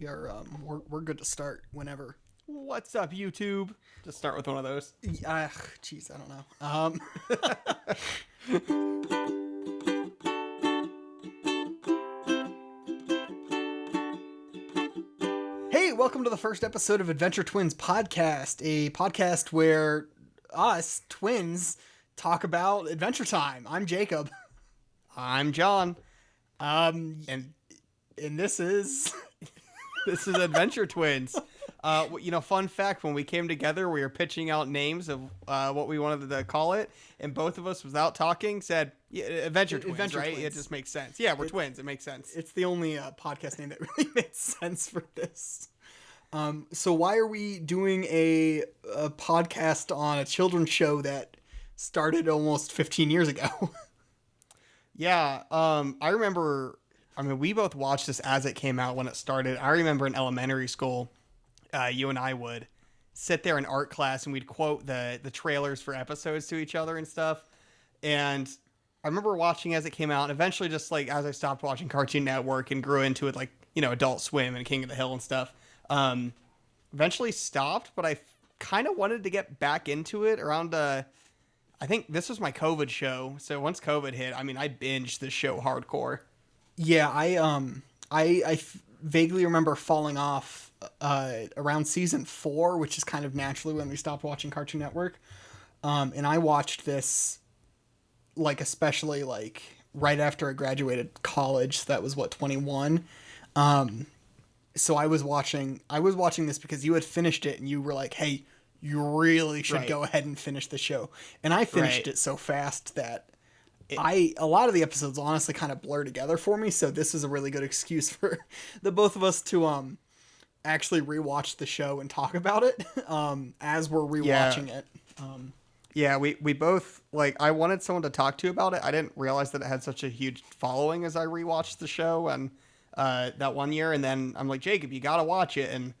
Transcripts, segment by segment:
We are we're good to start whenever. What's up, YouTube? Just start with one of those. Jeez, I don't know. Hey, welcome to the first episode of Adventure Twins podcast, a podcast where us twins talk about Adventure Time. I'm Jacob. I'm John. And this is this is Adventure Twins. Fun fact, when we came together, we were pitching out names of what we wanted to call it, and both of us, without talking, said Adventure Twins, right? Twins. It just makes sense. Yeah, we're twins. It makes sense. It's the only podcast name that really makes sense for this. So why are we doing a podcast on a children's show that started almost 15 years ago? Yeah, I remember... we both watched this as it came out when it started. I remember in elementary school, you and I would sit there in art class and we'd quote the trailers for episodes to each other and stuff. And I remember watching as it came out, and eventually just like as I stopped watching Cartoon Network and grew into it, like, Adult Swim and King of the Hill and stuff, eventually stopped, but I kind of wanted to get back into it around, I think this was my COVID show. So once COVID hit, I binged this show hardcore. Yeah, I vaguely remember falling off around season 4, which is kind of naturally when we stopped watching Cartoon Network. And I watched this, especially right after I graduated college. So that was 21. So I was watching this because you had finished it and you were like, hey, you really should go ahead and finish the show. And I finished it so fast that a lot of the episodes honestly kind of blur together for me, so this is a really good excuse for the both of us to actually rewatch the show and talk about it as we're rewatching it. We both, I wanted someone to talk to about it. I didn't realize that it had such a huge following as I rewatched the show and that one year, and then I'm like, Jacob, you gotta watch it. And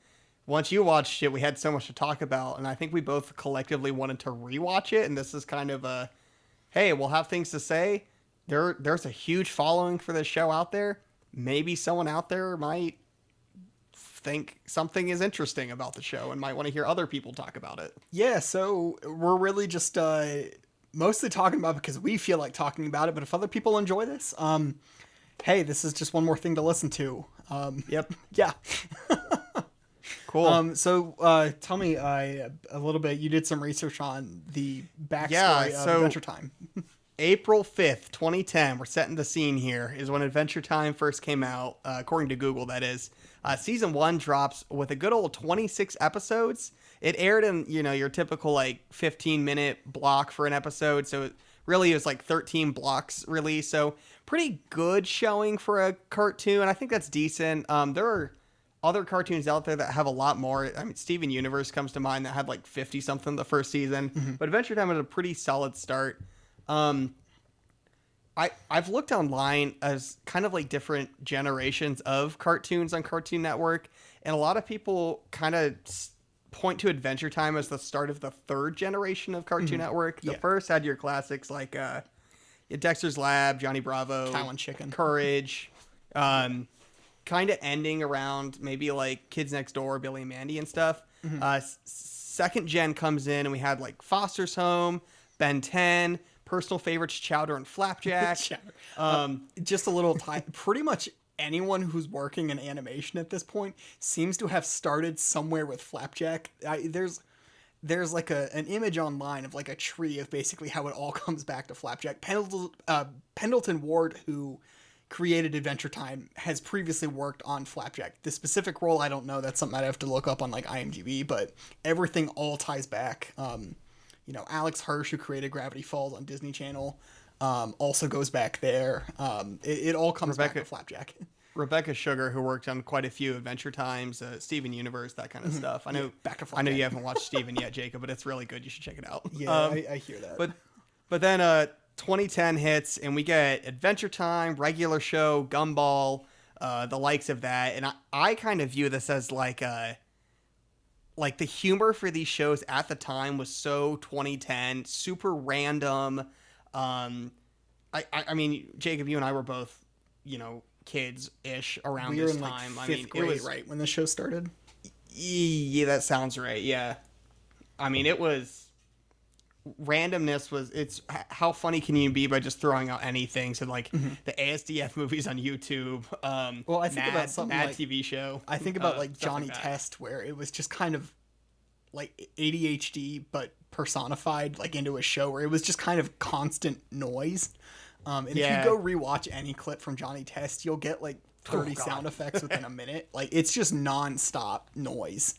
once you watched it, we had so much to talk about, and I think we both collectively wanted to rewatch it, and this is kind of a hey, we'll have things to say. There's a huge following for this show out there. Maybe someone out there might think something is interesting about the show and might want to hear other people talk about it. Yeah, so we're really just mostly talking about it because we feel like talking about it, but if other people enjoy this, hey, this is just one more thing to listen to. Yep. Yeah. Cool. So tell me a little bit. You did some research on the backstory of Adventure Time. April 5th, 2010, we're setting the scene here, is when Adventure Time first came out, according to Google, that is. Season 1 drops with a good old 26 episodes. It aired in, your typical, 15-minute block for an episode, so it really is 13 blocks released, so pretty good showing for a cartoon. I think that's decent. There are other cartoons out there that have a lot more. Steven Universe comes to mind that had 50-something the first season. Mm-hmm. But Adventure Time had a pretty solid start. I've looked online as kind of different generations of cartoons on Cartoon Network, and a lot of people kind of point to Adventure Time as the start of the third generation of Cartoon Network. The first had your classics like Dexter's Lab, Johnny Bravo, Cow and Chicken, Courage, kind of ending around maybe Kids Next Door, Billy and Mandy and stuff. Mm-hmm. Second gen comes in and we had Foster's Home, Ben 10, personal favorites Chowder and Flapjack. Just a little time. Pretty much anyone who's working in animation at this point seems to have started somewhere with Flapjack. There's an image online of a tree of basically how it all comes back to Flapjack. Pendleton Ward, who created Adventure Time, has previously worked on Flapjack. The specific role, I don't know. That's something I'd have to look up on IMDb, but everything all ties back. Alex Hirsch, who created Gravity Falls on Disney Channel, also goes back there. It all comes back to Flapjack. Rebecca Sugar, who worked on quite a few Adventure Times, Steven Universe, that kind of stuff. I know. Back to Flapjack. I know you haven't watched Steven yet, Jacob, but it's really good. You should check it out. Yeah, I hear that. But then 2010 hits and we get Adventure Time, regular show, Gumball, the likes of that. And I kind of view this as the humor for these shows at the time was so 2010, super random. Jacob, you and I were both, kids-ish around We were this in like time. I fifth mean, grade, it was right when the show started. yeah, that sounds right. Yeah, I mean, it was randomness was it's how funny can you be by just throwing out anything? So like the ASDF movies on YouTube, Well, I think about something Mad like TV show. I think about like stuff Johnny that. Test, where it was just kind of like ADHD but personified like into a show where it was just kind of constant noise. And if you Yeah. go rewatch any clip from Johnny Test, you'll get like 30 God. sound effects within a minute. Like it's just nonstop noise.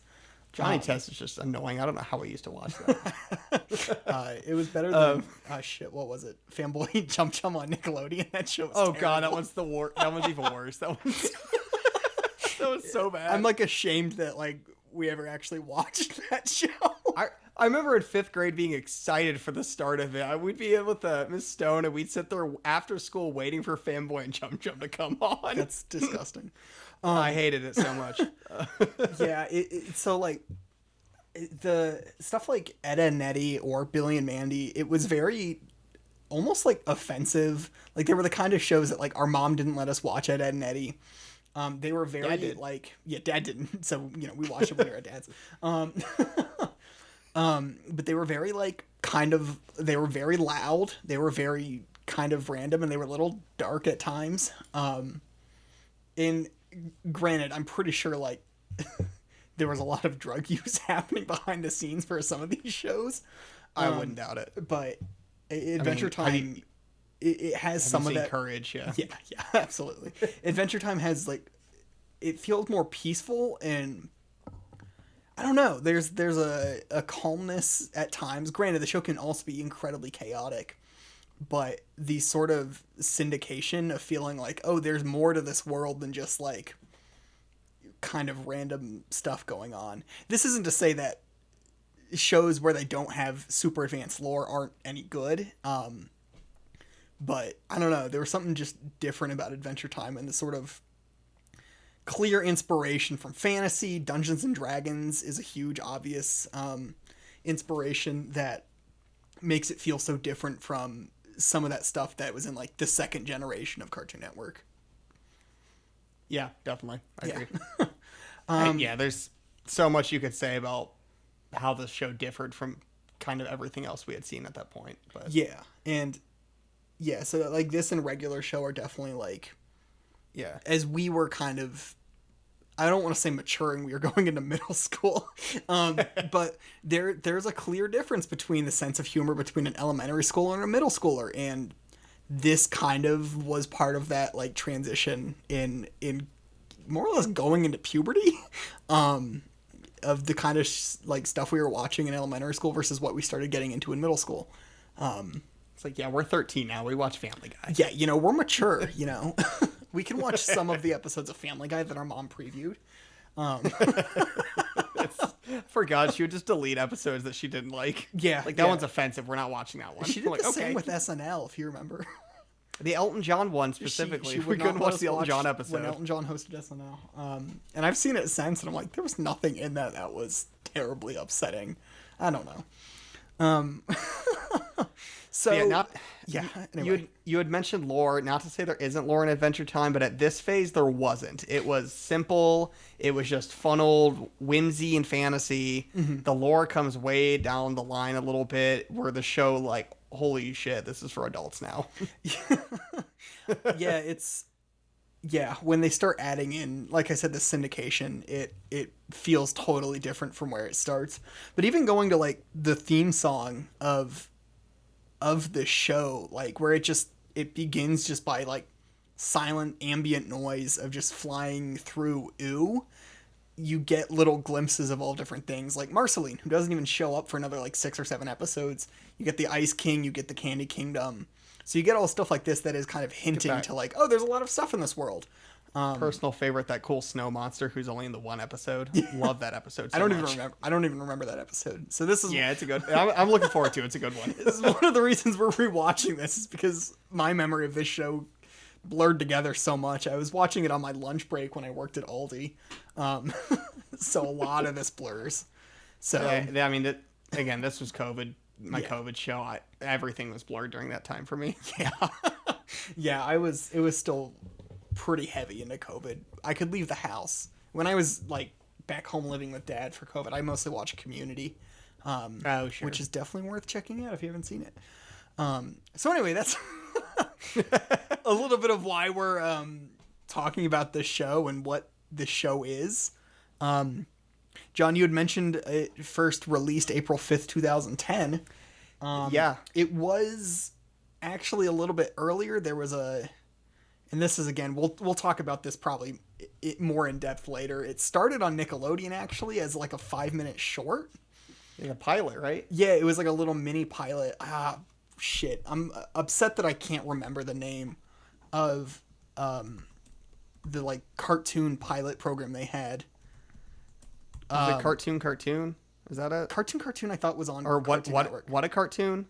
Johnny Test is just annoying. I don't know how we used to watch that. It was better than shit. What was it? Fanboy Chum Chum on Nickelodeon. That show was Oh terrible. God, that one's that one's even worse. That was so bad. I'm like ashamed that like we ever actually watched that show. I remember in 5th grade being excited for the start of it. We'd be in with Miss Stone, and we'd sit there after school waiting for Fanboy and Chum Chum to come on. That's disgusting. I hated it so much. Yeah, so like the stuff like Ed, Edd and Eddy or Billy and Mandy, it was very almost like offensive. Like they were the kind of shows that like our mom didn't let us watch Ed, Edd and Eddy. They were very Dad did. like Dad didn't. So we watched it when we were at Dad's. But they were very like they were very loud. They were very kind of random, and they were a little dark at times. And granted, I'm pretty sure like there was a lot of drug use happening behind the scenes for some of these shows. I wouldn't doubt it. But Adventure Time, it has some of that courage. Yeah. Yeah, absolutely. Adventure Time has like it feels more peaceful, and I don't know. There's a calmness at times. Granted, the show can also be incredibly chaotic, but the sort of syndication of feeling like, oh, there's more to this world than just like kind of random stuff going on. This isn't to say that shows where they don't have super advanced lore aren't any good. But I don't know. There was something just different about Adventure Time and the sort of clear inspiration from fantasy. Dungeons and Dragons is a huge, obvious inspiration that makes it feel so different from some of that stuff that was in like the second generation of Cartoon Network. Yeah, definitely. I agree. Yeah. There's so much you could say about how this show differed from kind of everything else we had seen at that point. But Yeah, and yeah, so like this and regular show are definitely like, yeah, as we were kind of, I don't want to say maturing, we were going into middle school, but there's a clear difference between the sense of humor between an elementary schooler and a middle schooler, and this kind of was part of that like transition in more or less going into puberty, of the kind of like stuff we were watching in elementary school versus what we started getting into in middle school. It's like, yeah, we're 13 now. We watch Family Guy. Yeah, we're mature, We can watch some of the episodes of Family Guy that our mom previewed. For God, she would just delete episodes that she didn't like. Yeah, Like, that one's offensive. We're not watching that one. She did Like, the same with SNL, if you remember. The Elton John one specifically. She We would couldn't not let watch us the Elton John when episode. Elton John hosted SNL. And I've seen it since, and I'm like, there was nothing in that was terribly upsetting. I don't know. So Anyway. You had mentioned lore. Not to say there isn't lore in Adventure Time, but at this phase there wasn't. It was simple. It was just fun old whimsy and fantasy. Mm-hmm. The lore comes way down the line a little bit, where the show like, holy shit, this is for adults now. When they start adding in, like I said, the syndication, it feels totally different from where it starts. But even going to like the theme song of the show, like where it begins just by like silent ambient noise of just flying through ooh, you get little glimpses of all different things, like Marceline, who doesn't even show up for another like 6 or 7 episodes. You get the Ice King, you get the Candy Kingdom. So you get all stuff like this that is kind of hinting to like, oh, there's a lot of stuff in this world. Personal favorite, that cool snow monster who's only in the one episode. Love that episode so I don't much. even remember that episode. So this is Yeah, it's a good. I'm looking forward to it. It's a good one. This is one of the reasons we're rewatching this, is because my memory of this show blurred together so much. I was watching it on my lunch break when I worked at Aldi. So a lot of this blurs. So I mean, again, this was COVID. My COVID show. Everything was blurred during that time for me. Yeah, it was still pretty heavy into COVID. I could leave the house. When I was like back home living with Dad for COVID, I mostly watched Community, Oh, sure. which is definitely worth checking out if you haven't seen it. So anyway, that's a little bit of why we're talking about this show and what this show is. John, you had mentioned it first released April 5th, 2010. Yeah. It was actually a little bit earlier. There was and this is, again, we'll talk about this probably more in depth later. It started on Nickelodeon actually as like a 5-minute short. In a pilot, right? Yeah, it was like a little mini pilot. Shit. I'm upset that I can't remember the name of the like cartoon pilot program they had. Was it Cartoon? Is that it? Cartoon I thought was on Or Cartoon Network. what a cartoon?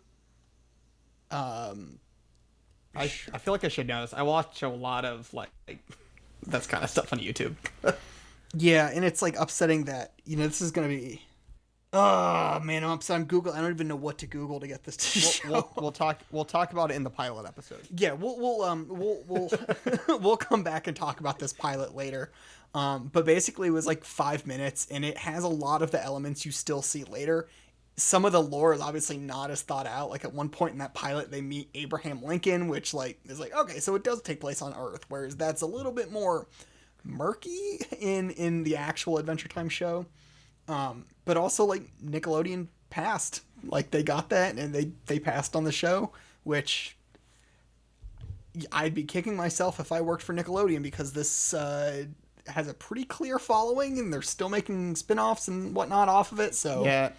I feel like I should know this. I watch a lot of like that's kind of stuff on YouTube. Yeah, and it's like upsetting that, this is going to be... Oh, man, I'm upset on Google. I don't even know what to Google to get this to show. We'll talk about it in the pilot episode. Yeah, we'll come back and talk about this pilot later. But basically it was like 5 minutes, and it has a lot of the elements you still see later. Some of the lore is obviously not as thought out. Like at one point in that pilot, they meet Abraham Lincoln, which like is like, okay, so it does take place on Earth, whereas that's a little bit more murky in the actual Adventure Time show. But also like Nickelodeon passed, like they got that and they passed on the show, which I'd be kicking myself if I worked for Nickelodeon, because this has a pretty clear following and they're still making spin-offs and whatnot off of it. So yeah,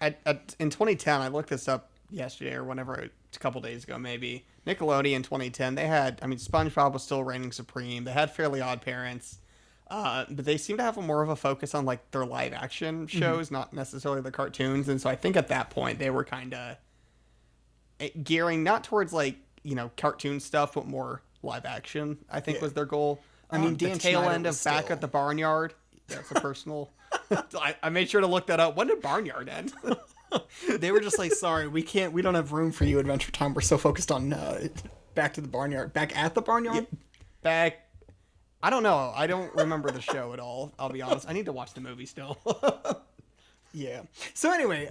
in 2010, I looked this up yesterday or whenever, a couple days ago maybe. Nickelodeon 2010, they had, SpongeBob was still reigning supreme. They had Fairly Odd Parents. But they seem to have more of a focus on like their live action shows, not necessarily the cartoons. And so I think at that point they were kind of gearing not towards like, cartoon stuff, but more live action, I think was their goal. Dan the tail Schneider end of was Back still... at the Barnyard. That's a personal. I made sure to look that up. When did Barnyard end? They were just like, sorry, we don't have room for you, Adventure Time. We're so focused on Back to the Barnyard. Back at the Barnyard? Yeah, I don't know. I don't remember the show at all. I'll be honest. I need to watch the movie still. Yeah. So anyway,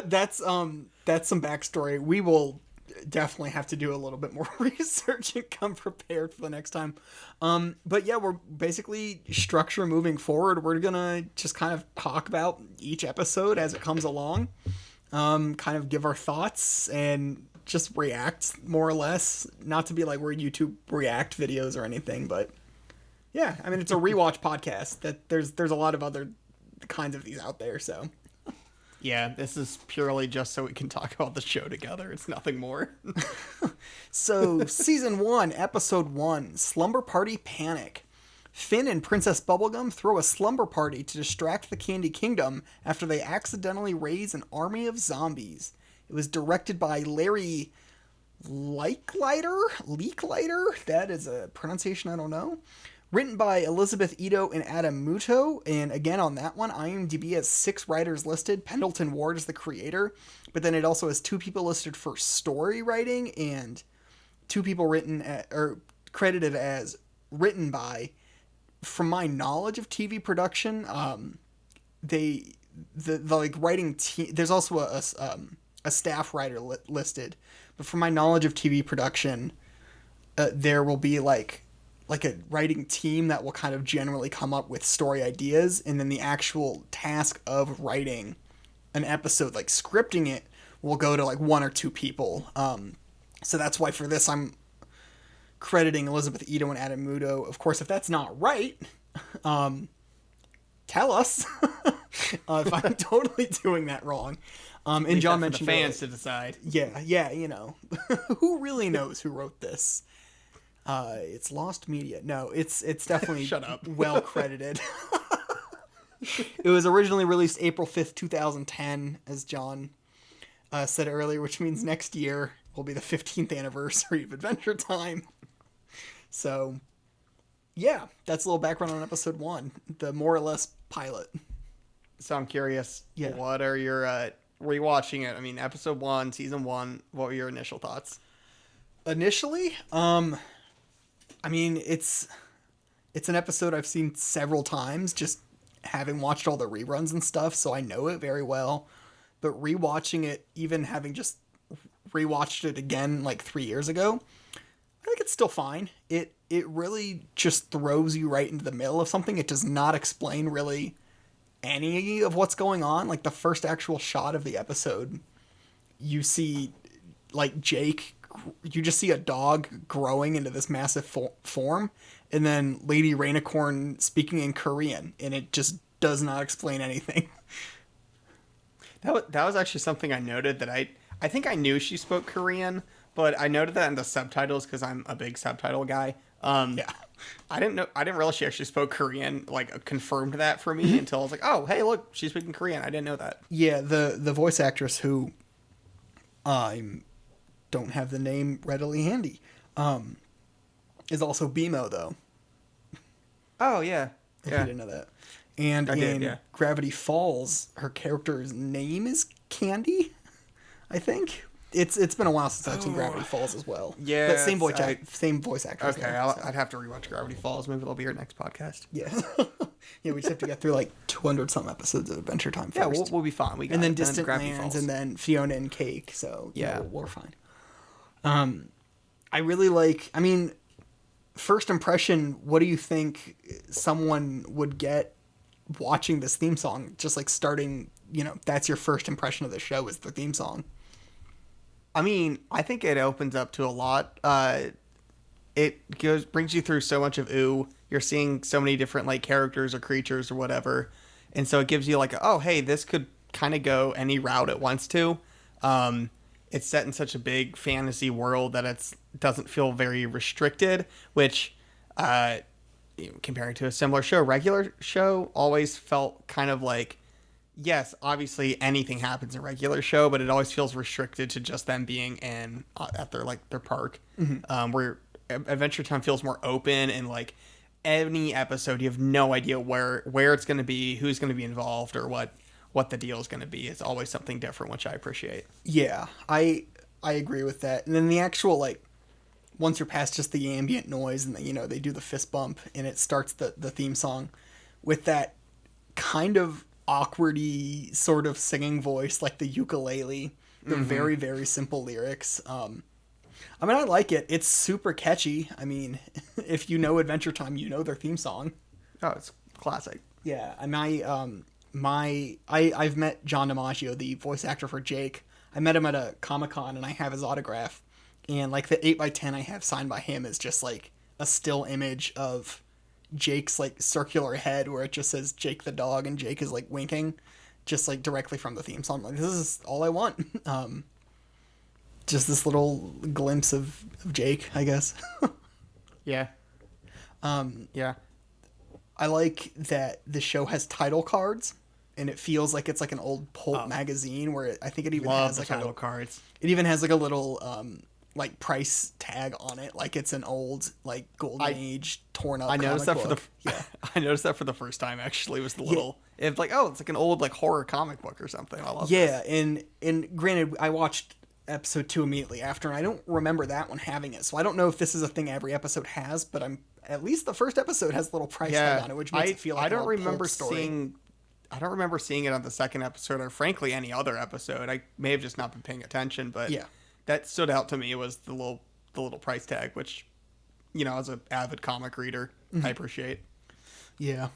that's some backstory. We will definitely have to do a little bit more research and come prepared for the next time. But yeah, we're basically structure moving forward. We're gonna just kind of talk about each episode as it comes along, kind of give our thoughts and just react more or less. Not to be like we're YouTube react videos or anything, but yeah, it's a rewatch podcast. That there's a lot of other kinds of these out there. So yeah, this is purely just so we can talk about the show together. It's nothing more. So season 1, episode 1, Slumber Party Panic. Finn and Princess Bubblegum throw a slumber party to distract the Candy Kingdom after they accidentally raise an army of zombies. It was directed by Larry Leeklighter? That is a pronunciation I don't know. Written by Elizabeth Ito and Adam Muto. And again, on that one, IMDb has 6 writers listed. Pendleton Ward is the creator. But then it also has 2 people listed for story writing and 2 people credited as written by. From my knowledge of TV production, the like writing team, there's also a staff writer listed, but from my knowledge of TV production, there will be like a writing team that will kind of generally come up with story ideas, and then the actual task of writing an episode, like scripting it, will go to like 1 or 2 people. So that's why for this I'm crediting Elizabeth Ito and Adam Muto. Of course, if that's not right, tell us if I'm totally doing that wrong. And John mentioned the fans to decide. Yeah, who really knows who wrote this? It's Lost Media. No, it's definitely Shut up. Well credited. It was originally released April 5th, 2010, as John said earlier, which means next year will be the 15th anniversary of Adventure Time. So, yeah, that's a little background on episode 1, the more or less pilot. So I'm curious, Yeah. What are your rewatching it? Episode 1, season 1, what were your initial thoughts? Initially, I mean, it's an episode I've seen several times, just having watched all the reruns and stuff, so I know it very well. But rewatching it, even having just rewatched it again like 3 years ago, I think it's still fine. It really just throws you right into the middle of something. It does not explain really any of what's going on. Like the first actual shot of the episode, you see like Jake, you just see a dog growing into this massive form, and then Lady Rainicorn speaking in Korean, and it just does not explain anything. That was actually something I noted that I think I knew she spoke Korean, but I noted that in the subtitles because I'm a big subtitle guy. Yeah. I didn't realize she actually spoke Korean, like confirmed that for me until I was like, oh, hey, look, she's speaking Korean. I didn't know that. Yeah, the voice actress who I don't have the name readily handy is also BMO though. Oh yeah, If you didn't know that. And in yeah. Gravity Falls, her character's name is Candy, I think. It's been a while since I've seen Gravity Falls as well. Yeah, But same voice actor. Okay, I'd have to rewatch Gravity Falls. Maybe it'll be our next podcast. Yeah. Yeah, we just have to get through like 200 some episodes of Adventure Time first. Yeah, we'll be fine. We got and then it. Distant Gravity Lands, Falls. and then Fiona and Cake. So Yeah. we're fine. I really like. I mean, first impression. What do you think someone would get watching this theme song? Just like starting, that's your first impression of the show is the theme song. I mean, I think it opens up to a lot. It brings you through so much of ooh. You're seeing so many different like characters or creatures or whatever, and so it gives you like, oh, hey, this could kind of go any route it wants to. It's set in such a big fantasy world that it doesn't feel very restricted, which, comparing to a similar show, regular show always felt kind of like, yes, obviously anything happens in a regular show, but it always feels restricted to just them being in at their park. Mm-hmm. Where Adventure Time feels more open, and like any episode you have no idea where it's going to be, who's going to be involved, or what the deal is going to be. It's always something different, which I appreciate. Yeah, I agree with that. And then the actual like, once you're past just the ambient noise and they do the fist bump and it starts the theme song with that kind of awkwardy sort of singing voice, like the ukulele, the very, very simple lyrics. I mean, I like it. It's super catchy. I mean, if you know Adventure Time, you know their theme song. Oh, it's classic. Yeah, I've met John DiMaggio, the voice actor for Jake. I met him at a Comic-Con and I have his autograph. And like the 8x10 I have signed by him is just like a still image of Jake's like circular head where it just says Jake the dog and Jake is like winking, just like directly from the theme song. Like, this is all I want. Just this little glimpse of Jake, I guess. Yeah. Yeah. I like that the show has title cards, and it feels like it's like an old pulp magazine where I think it even has like title cards. It even has like a little like price tag on it, like it's an old like golden age torn up. I noticed that book. I noticed that for the first time. Actually, was the little. It's like, oh, it's like an old like horror comic book or something. I love. Yeah, and granted, I watched episode 2 immediately after, and I don't remember that one having it, so I don't know if this is a thing every episode has, but at least the first episode has a little price tag on it, which makes it feel like I don't remember story. I don't remember seeing it on the second episode, or frankly any other episode. I may have just not been paying attention, but yeah, that stood out to me. It was the little price tag, which, as an avid comic reader, I appreciate. Yeah.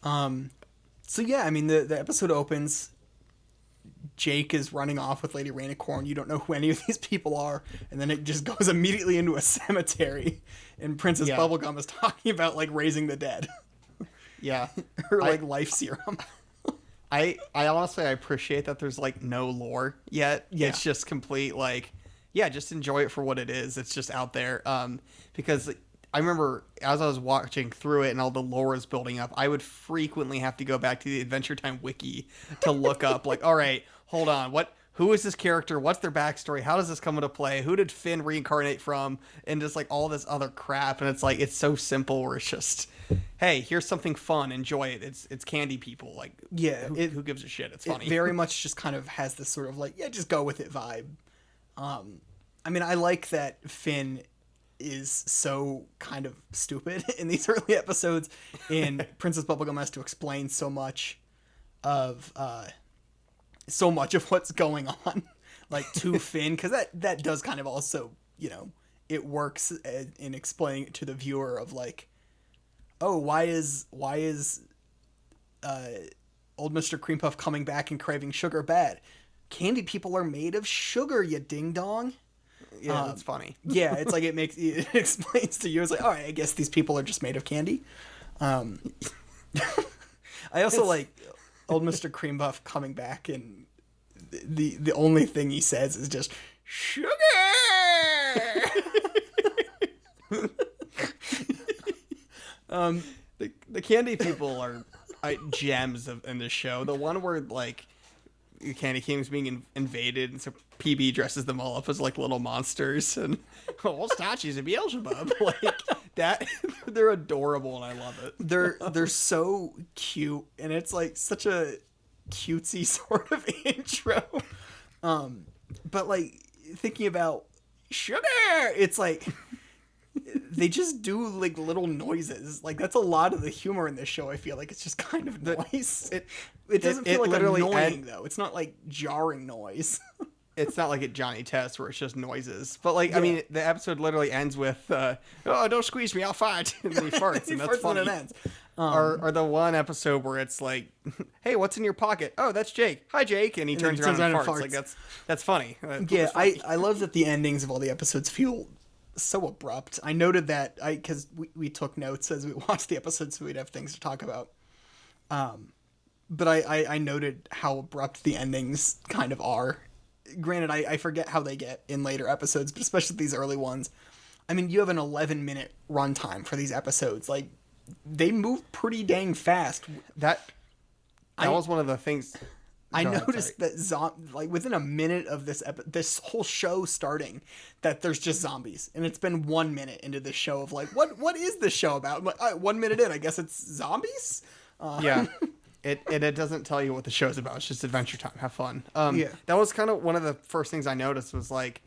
So yeah, I mean the episode opens. Jake is running off with Lady Rainicorn. You don't know who any of these people are, and then it just goes immediately into a cemetery, and Princess Bubblegum is talking about like raising the dead. Yeah, her like life serum. I honestly appreciate that there's like no lore yet. Yeah. It's just complete like, yeah, just enjoy it for what it is. It's just out there. Because I remember as I was watching through it and all the lore is building up, I would frequently have to go back to the Adventure Time wiki to look up like, all right, hold on, who is this character? What's their backstory? How does this come into play? Who did Finn reincarnate from? And just like all this other crap. And it's like, it's so simple where it's just, hey, here's something fun. Enjoy it. It's candy people. Like, yeah, who gives a shit? It's funny. It very much just kind of has this sort of like, yeah, just go with it vibe. I mean, I like that Finn is so kind of stupid in these early episodes. And Princess Bubblegum has to explain of so much of what's going on, like to Finn, because that does kind of also, it works in explaining it to the viewer of like, oh, why is old Mr. Cream Puff coming back and craving sugar bad? Candy people are made of sugar, you ding dong. Yeah, that's funny. Yeah, it's like it explains to you. It's like, all right, I guess these people are just made of candy. I also like old Mr. Cream Puff coming back, and the only thing he says is just sugar. The candy people are gems in this show. The one where like the Candy Kingdom's being invaded, and so PB dresses them all up as like little monsters, and all statues of Beelzebub, like that. They're adorable, and I love it. They're so cute, and it's like such a cutesy sort of intro. But like thinking about sugar, it's like they just do like little noises. Like that's a lot of the humor in this show. I feel like it's just kind of noise. It doesn't feel like literally annoying though. It's not like jarring noise. It's not like at Johnny Test where it's just noises. But like, yeah. I mean, the episode literally ends with, "Oh, don't squeeze me, I'll fight." And then he farts, and that's funny. When it ends. Or the one episode where it's like, "Hey, what's in your pocket?" "Oh, that's Jake. Hi, Jake." And he turns around and farts. Like that's funny. Yeah, funny. I love that the endings of all the episodes feel so abrupt. I noted that because we took notes as we watched the episodes, so we'd have things to talk about. But I noted how abrupt the endings kind of are. Granted, I forget how they get in later episodes, but especially these early ones. I mean, you have an 11-minute runtime for these episodes. Like, they move pretty dang fast. That was one of the things. I noticed that like within a minute of this whole show starting, that there's just zombies, and it's been 1 minute into the show of like, what is this show about? I'm like, 1 minute in, I guess it's zombies. Yeah. It doesn't tell you what the show's about. It's just Adventure Time. Have fun. Yeah. That was kind of one of the first things I noticed was like,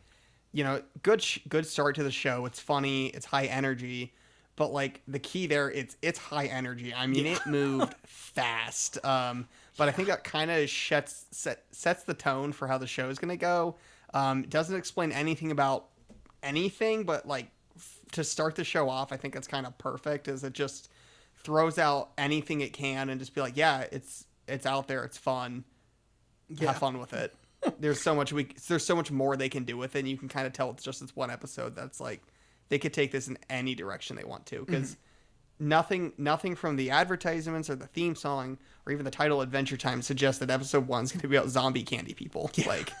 good start to the show. It's funny. It's high energy. But like the key there, it's high energy. I mean, It moved fast. But I think that kind of sets the tone for how the show is going to go. It doesn't explain anything about anything, but like to start the show off, I think it's kind of perfect. Is it just throws out anything it can and just be like, yeah, it's out there, it's fun. Yeah. Have fun with it. There's so much more they can do with it, and you can kind of tell it's just this one episode that's like they could take this in any direction they want to, because nothing from the advertisements or the theme song or even the title Adventure Time suggests that episode 1 is going to be about zombie candy people. Yeah. Like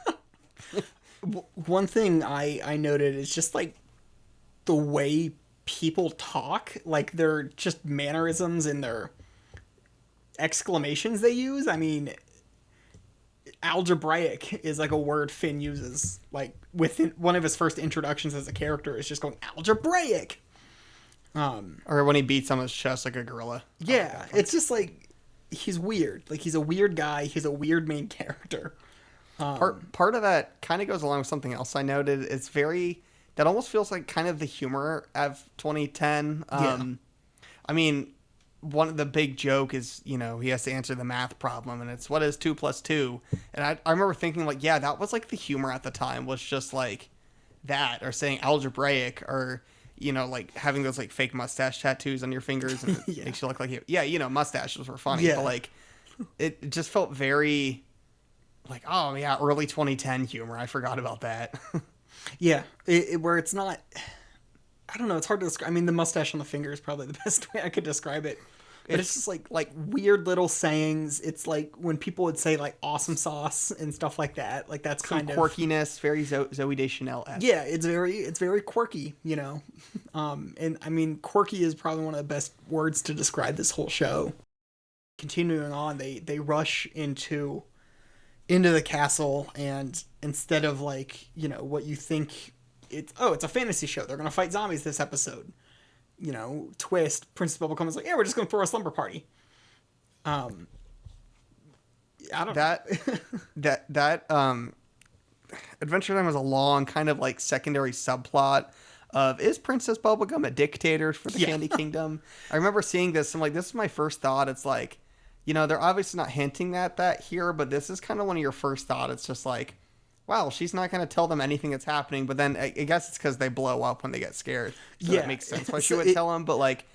one thing I noted is just like the way people talk, like they're just mannerisms and their exclamations they use. I mean, algebraic is like a word Finn uses, like within one of his first introductions as a character is just going algebraic. Or when he beats on his chest like a gorilla. Yeah, it's just like he's weird. Like he's a weird guy. He's a weird main character. Part of that kind of goes along with something else I noted. It's very that almost feels like kind of the humor of 2010. I mean, one of the big joke is, he has to answer the math problem, and it's what is 2 + 2? And I remember thinking like, yeah, that was like the humor at the time was just like that, or saying algebraic, or, like having those like fake mustache tattoos on your fingers, and it makes you look like you. Yeah, mustaches were funny, but like it just felt very like, oh yeah, early 2010 humor. I forgot about that. Yeah, where it's not, I don't know, it's hard to describe. I mean, the mustache on the finger is probably the best way I could describe it. But it's just like weird little sayings. It's like when people would say like awesome sauce and stuff like that. Like that's some kind quirkiness, very Zooey Deschanel-esque. Yeah, it's very quirky, And I mean, quirky is probably one of the best words to describe this whole show. Continuing on, they rush into the castle, and instead of like, what you think it's a fantasy show, they're gonna fight zombies this episode, twist, Princess Bubblegum is like, yeah, we're just gonna throw a slumber party. I don't that Adventure Time was a long kind of like secondary subplot of, is Princess Bubblegum a dictator for the Yeah. Candy Kingdom? I remember seeing this. I'm like, this is my first thought. It's like, they're obviously not hinting at that here, but this is kind of one of your first thought. It's just like, wow, she's not going to tell them anything that's happening. But then I guess it's because they blow up when they get scared. So Yeah. that makes sense why she would tell them. But like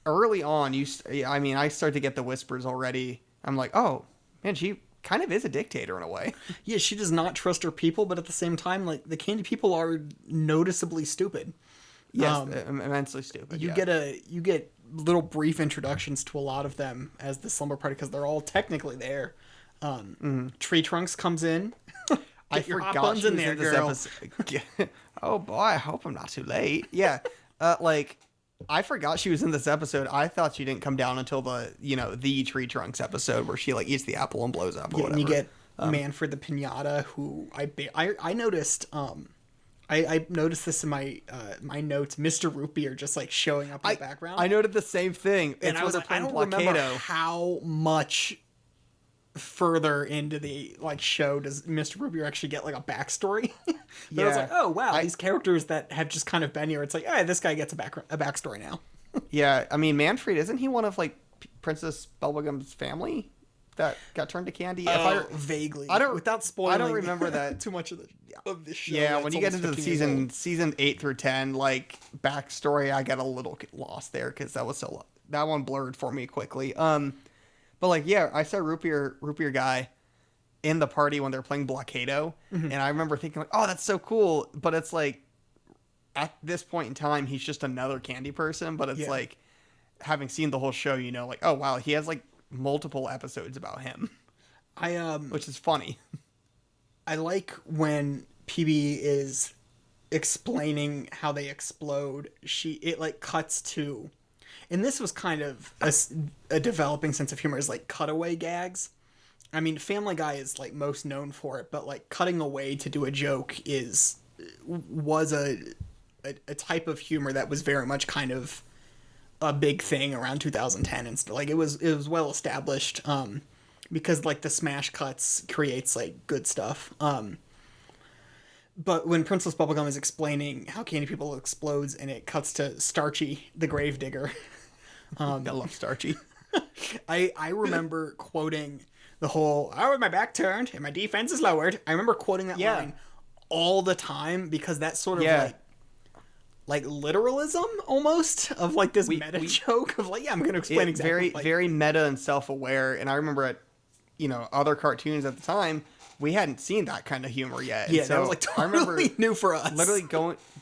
early on, I started to get the whispers already. I'm like, oh, man, she kind of is a dictator in a way. Yeah, she does not trust her people, but at the same time, like, the candy people are noticeably stupid. Yes, immensely stupid. You get little brief introductions to a lot of them as the slumber party because they're all technically there. Tree Trunks comes in. I your hot forgot buns she in was there, in this girl. episode. Oh boy, I hope I'm not too late. Yeah, I forgot she was in this episode. I thought she didn't come down until the Tree Trunks episode where she like eats the apple and blows up or whatever. And you get Manfred the Pinata, who I noticed. I noticed this in my my notes. Mr. Root Beer just like showing up in the background. I noted the same thing. and I was like, I don't remember how much further into the like show does Mr. Root Beer actually get like a backstory. But I was like, oh wow, these characters that have just kind of been here. It's like, hey, this guy gets a backstory now. Yeah, I mean, Manfred, isn't he one of like Princess Bubblegum's family that got turned to candy? Vaguely. Without spoiling. I don't remember that too much of the show. Yeah, when you get into the season 8 through 10, like backstory, I get a little lost there because that one blurred for me quickly. But like, yeah, I saw root beer guy in the party when they're playing Blockado, and I remember thinking like, oh, that's so cool. But it's like, at this point in time, he's just another candy person. But it's like, having seen the whole show, like, oh wow, he has like multiple episodes about him. Which is funny. I like when PB is explaining how they explode. It like cuts to, and this was kind of a developing sense of humor, is like cutaway gags. I mean, Family Guy is like most known for it, but like cutting away to do a joke was a type of humor that was very much kind of a big thing around 2010 and stuff. Like it was well established because like the smash cuts creates like good stuff. But when Princess Bubblegum is explaining how Candy People explodes and it cuts to Starchy, the gravedigger. I love Starchy. I remember quoting the whole, "I with my back turned and my defense is lowered." I remember quoting that line all the time because that's sort of like literalism almost of like this meta joke of like, I'm going to explain exactly. Very meta and self-aware. And I remember at, other cartoons at the time, we hadn't seen that kind of humor yet. Yeah, and so that was like totally new for us. Literally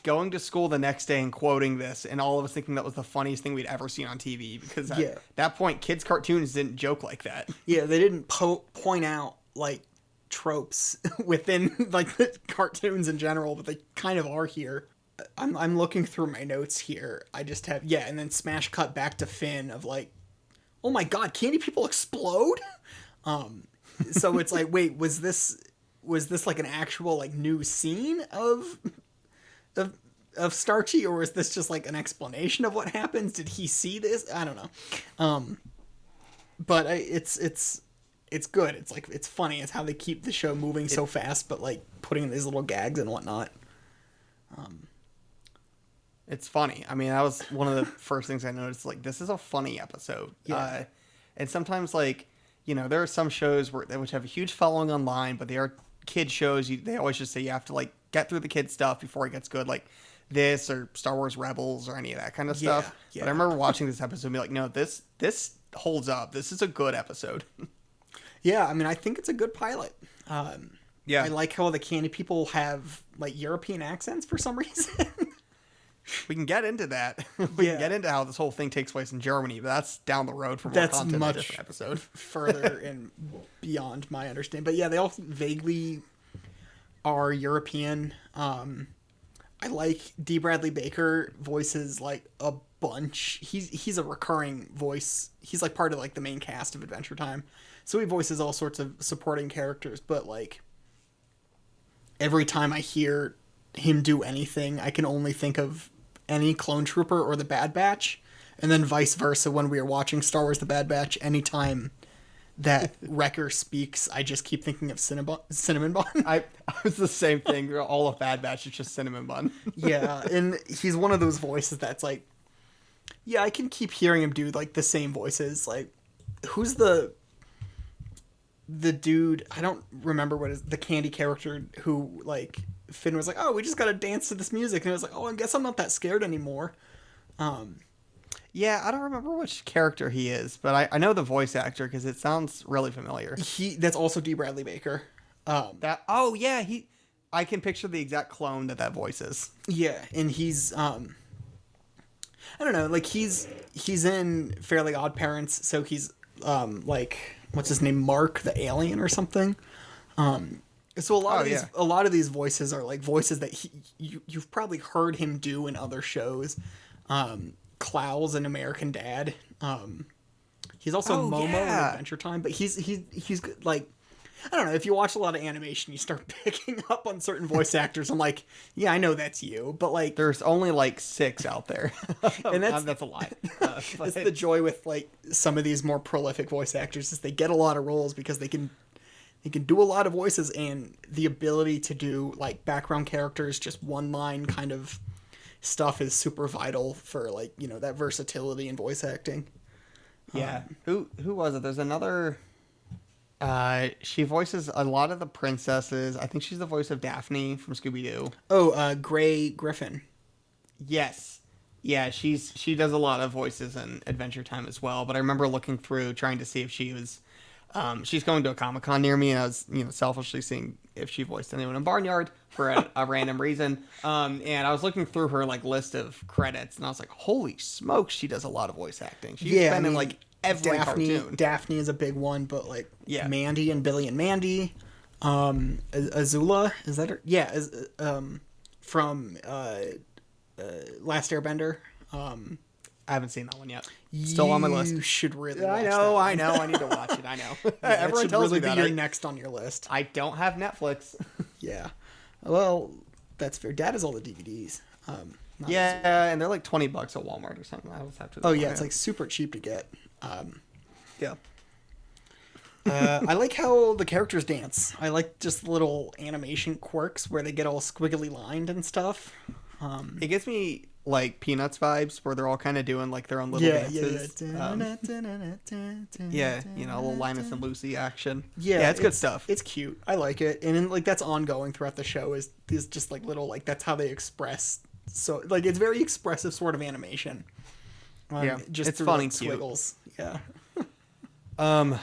going to school the next day and quoting this, and all of us thinking that was the funniest thing we'd ever seen on TV because at that point, kids' cartoons didn't joke like that. Yeah, they didn't point out like tropes within like the cartoons in general, but they kind of are here. I'm looking through my notes here. I just have and then smash cut back to Finn of like, oh my god, Candy People explode. So it's like, wait, was this like an actual like new scene of Starchy, or was this just like an explanation of what happens? Did he see this? I don't know. But it's good. It's like, it's funny. It's how they keep the show moving so fast, but like putting these little gags and whatnot. It's funny. I mean, that was one of the first things I noticed. Like, this is a funny episode. Yeah. And sometimes, like, there are some shows which have a huge following online, but they are kid shows. They always just say you have to, like, get through the kid stuff before it gets good. Like this or Star Wars Rebels or any of that kind of stuff. Yeah. But I remember watching this episode and be like, no, this holds up. This is a good episode. Yeah, I mean, I think it's a good pilot. I like how the Candy People have, like, European accents for some reason. We can get into that. We can get into how this whole thing takes place in Germany, but that's down the road for more content in a different episode. Further and beyond my understanding. But yeah, they all vaguely are European. I like D. Bradley Baker voices like a bunch. He's a recurring voice. He's like part of like the main cast of Adventure Time. So he voices all sorts of supporting characters, but like every time I hear him do anything, I can only think of any Clone Trooper or the Bad Batch, and then vice versa when we were watching Star Wars The Bad Batch. Anytime that Wrecker speaks, I just keep thinking of Cinnamon Bun. I was the same thing. All of Bad Batch is just Cinnamon Bun. Yeah, and he's one of those voices that's like, yeah, I can keep hearing him do like the same voices. Like, who's the dude? I don't remember what is the candy character who like Finn was like, oh, we just gotta dance to this music, and I was like, oh, I guess I'm not that scared anymore. Yeah, I don't remember which character he is, but I know the voice actor because it sounds really familiar. That's also D. Bradley Baker. I can picture the exact clone that voices. Yeah, and he's I don't know, like he's in Fairly Odd Parents, so he's like, what's his name, Mark the alien or something. So a lot of these voices are like voices that you've probably heard him do in other shows. Klaus in American Dad. He's also Momo in Adventure Time, but he's good. Like, I don't know, if you watch a lot of animation, you start picking up on certain voice actors. I'm like, yeah, I know that's you, but like, there's only like 6 out there, and that's a lot. It's the joy with like some of these more prolific voice actors is they get a lot of roles because they can do a lot of voices, and the ability to do like background characters, just one line kind of stuff is super vital for like, you know, that versatility in voice acting. Yeah. Who was it? There's another. She voices a lot of the princesses. I think she's the voice of Daphne from Scooby-Doo. Oh, Gray Griffin. Yes. Yeah, she does a lot of voices in Adventure Time as well. But I remember looking through trying to see if she was. She's going to a Comic-Con near me, and I was, selfishly seeing if she voiced anyone in Barnyard for a random reason. And I was looking through her like list of credits, and I was like, "Holy smokes, she does a lot of voice acting." She's been in like every cartoon. Daphne is a big one, but like Mandy and Billy and Mandy, Azula, is that her? Yeah, from Last Airbender. I haven't seen that one yet. Still on my list. You should really watch I know. I need to watch it. I know. Everyone tells me that. You're next on your list. I don't have Netflix. Yeah. Well, that's fair. Dad has all the DVDs. And they're like $20 at Walmart or something. I always have to. Oh yeah, it's like super cheap to get. Yeah. I like how the characters dance. I like just little animation quirks where they get all squiggly lined and stuff. It gives me like Peanuts vibes where they're all kind of doing like their own little dances. Yeah, a little Linus and Lucy action. Yeah, it's good stuff. It's cute. I like it, and then, like that's ongoing throughout the show. Is these just like little like that's how they express. So like it's very expressive sort of animation. Just it's through, funny, like, squiggles. Cute. Yeah.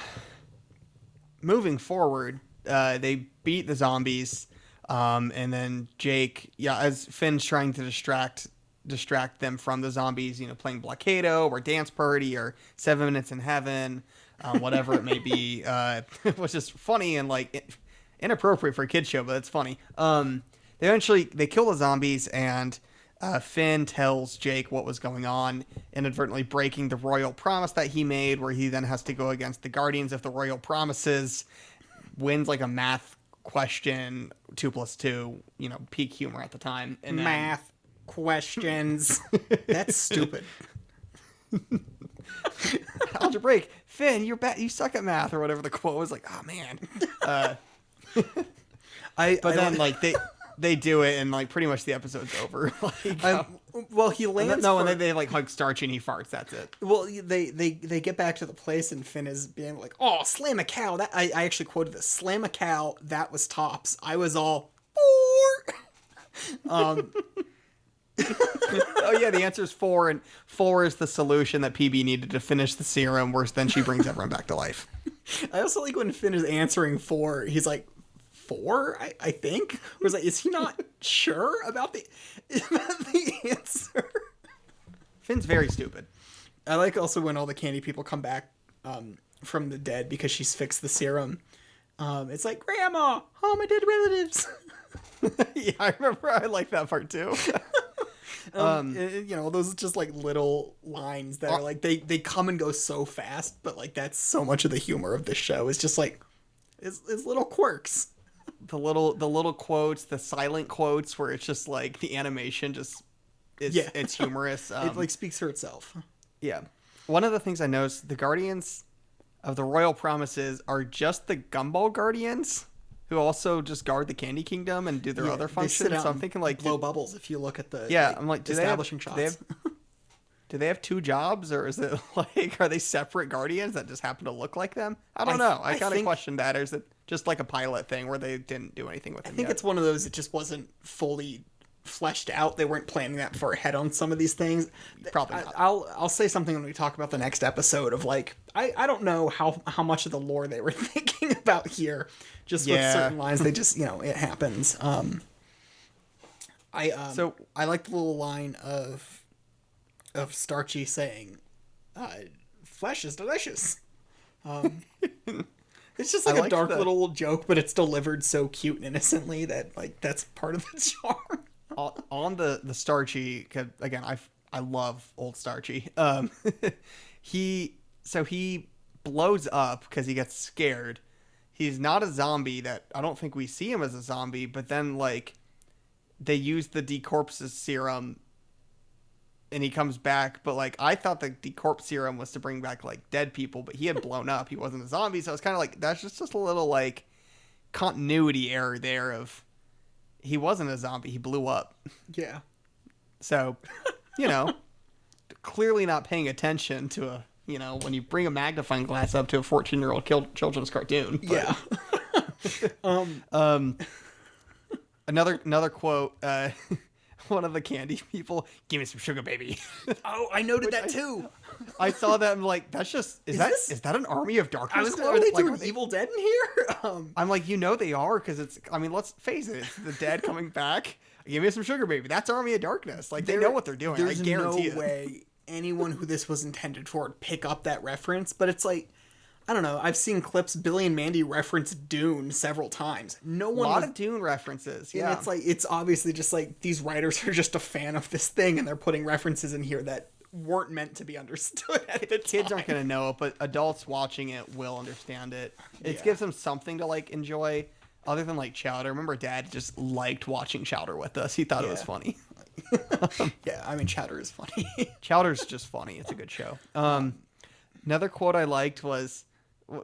Moving forward, they beat the zombies, and then Jake, as Finn's trying to distract them from the zombies, playing Blockado or Dance Party or 7 Minutes in Heaven, whatever it may be, which is funny and like inappropriate for a kid's show, but it's funny. They kill the zombies, and Finn tells Jake what was going on, inadvertently breaking the royal promise that he made, where he then has to go against the Guardians if the royal promises, wins like a math question, 2 + 2, peak humor at the time. And then, math questions. That's stupid. Algebraic, Finn, you suck at math, or whatever the quote was. Like, oh man. They do it, and like pretty much the episode's over. Well, he lands. And then they like hug Starch, and he farts. That's it. Well, they get back to the place, and Finn is being like, "Oh, slam a cow!" That I actually quoted this. Slam a cow. That was tops. I was all four. Oh yeah, the answer is 4, and 4 is the solution that PB needed to finish the serum. Worse than she brings everyone back to life. I also like when Finn is answering 4. He's like, 4, I think. Was like, is he not sure about the answer? Finn's very stupid. I like also when all the candy people come back from the dead because she's fixed the serum. It's like, Grandma, all my dead relatives. Yeah, I remember. I like that part too. Those just like little lines that are like they come and go so fast, but like that's so much of the humor of the show. It's just like it's little quirks. The little quotes, the silent quotes, where it's just like the animation it's humorous. It like speaks for itself. Yeah. One of the things I noticed, the Guardians, of the royal promises are just the Gumball Guardians, who also just guard the Candy Kingdom and do their other functions. So I'm thinking like blow bubbles. If you look at the I'm like, establishing shots. Do they have two jobs, or is it like, are they separate Guardians that just happen to look like them? I don't know. I kind of question that. Or is it just like a pilot thing where they didn't do anything with them? I think it's one of those that just wasn't fully fleshed out. They weren't planning that far ahead on some of these things. Probably not. I'll say something when we talk about the next episode of like, I don't know how much of the lore they were thinking about here. Just with certain lines, they just, it happens. I like the little line of Starchy saying, flesh is delicious. It's just like a dark little joke, but it's delivered so cute and innocently that like that's part of the charm. On the Starchy, 'cause, again, I love old Starchy. He blows up because he gets scared. He's not a zombie. That I don't think we see him as a zombie, but then like they use the decorpses serum and he comes back, but like I thought the decorpse serum was to bring back like dead people, but he had blown up. He wasn't a zombie, so it's kind of like that's just a little like continuity error there of he wasn't a zombie, he blew up. Yeah. So, clearly not paying attention to when you bring a magnifying glass up to a 14-year-old children's cartoon. But. Yeah. Another quote. One of the candy people, give me some sugar, baby. Oh, I noted that too. I saw that. I'm like, that's just is that an army of darkness? Are they doing Evil Dead in here? I'm like, they are, because it's. I mean, let's face it, it's the dead coming back. Give me some sugar, baby. That's Army of Darkness. Like they know what they're doing. There's I guarantee no way anyone who this was intended for would pick up that reference. But it's like, I don't know. I've seen clips. Billy and Mandy reference Dune several times. No one. A lot of Dune references. Yeah, and it's like it's obviously just like these writers are just a fan of this thing, and they're putting references in here that weren't meant to be understood at the Kids time. aren't going to know it, but adults watching it will understand it. It gives them something to like enjoy, other than like Chowder. Remember, Dad just liked watching Chowder with us. He thought it was funny. Yeah, I mean, Chowder is funny. Chowder's just funny. It's a good show. Another quote I liked was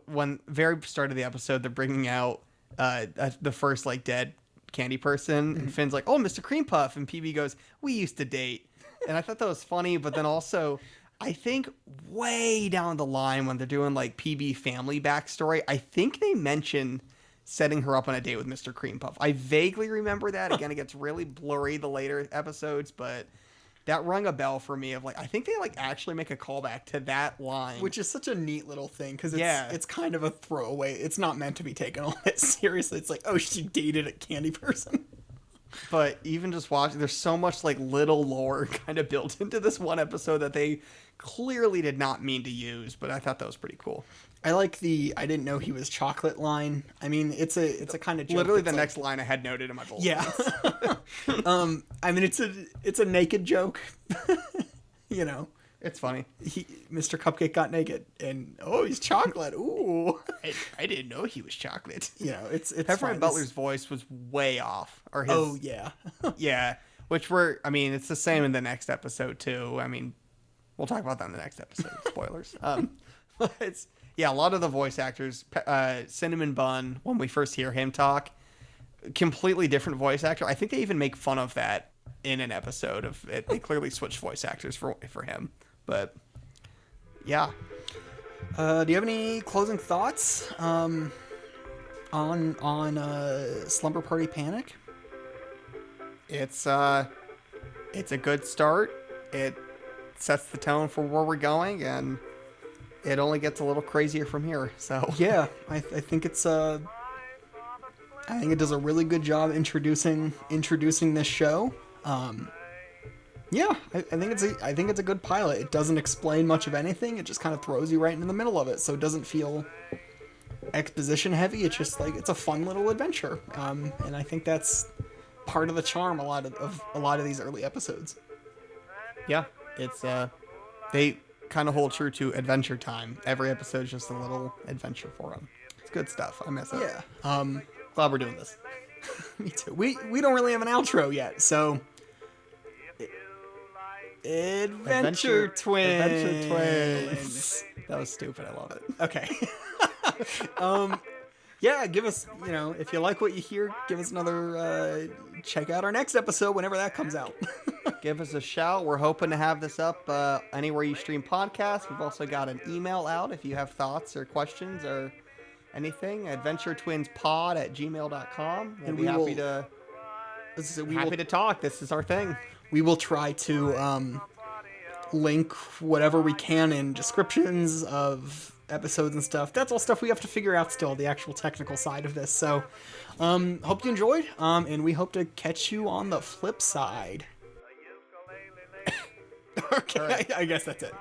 when very start of the episode, they're bringing out the first like dead candy person, and Finn's like, "Oh, Mr. Cream Puff," and PB goes, "We used to date," and I thought that was funny. But then also, I think way down the line when they're doing like PB family backstory, I think they mention setting her up on a date with Mr. Cream Puff. I vaguely remember that. Again, it gets really blurry the later episodes, but that rung a bell for me of like, I think they like actually make a callback to that line. Which is such a neat little thing, because it's kind of a throwaway. It's not meant to be taken all that seriously. It's like, oh, she dated a candy person. But even just watching, there's so much like little lore kind of built into this one episode that they clearly did not mean to use, but I thought that was pretty cool. I like the "I didn't know he was chocolate" line. I mean, it's a kind of joke. Literally the next line I had noted in my bullet. Yeah. I mean, it's a naked joke. It's funny. Mr. Cupcake got naked, and he's chocolate. Ooh. I didn't know he was chocolate. It's Peppermint Butler's voice was way off. Or his, oh yeah. Yeah, which it's the same in the next episode too. I mean, we'll talk about that in the next episode. Spoilers. A lot of the voice actors, Cinnamon Bun, when we first hear him talk, completely different voice actor. I think they even make fun of that in an episode of it. They clearly switched voice actors for him. But yeah. Do you have any closing thoughts on Slumber Party Panic? It's a good start. It sets the tone for where we're going, and it only gets a little crazier from here. So yeah, I think it does a really good job introducing this show. I think it's a good pilot. It doesn't explain much of anything. It just kind of throws you right into the middle of it, so it doesn't feel exposition heavy. It's just like it's a fun little adventure, and I think that's part of the charm a lot of these early episodes. Yeah, it's they kind of hold true to Adventure Time. Every episode is just a little adventure for them. It's good stuff. I miss it. Yeah. Glad we're doing this. Me too. We don't really have an outro yet, so Adventure Twins. That was stupid. I love it. Okay. Yeah, give us, if you like what you hear, give us another, check out our next episode whenever that comes out. Give us a shout. We're hoping to have this up anywhere you stream podcasts. We've also got an email out if you have thoughts or questions or anything. adventuretwinspod@gmail.com. We'll be happy to talk. This is our thing. We will try to link whatever we can in descriptions of episodes and stuff. That's all stuff we have to figure out still, the actual technical side of this. So hope you enjoyed, and we hope to catch you on the flip side. Okay, right. I guess that's it.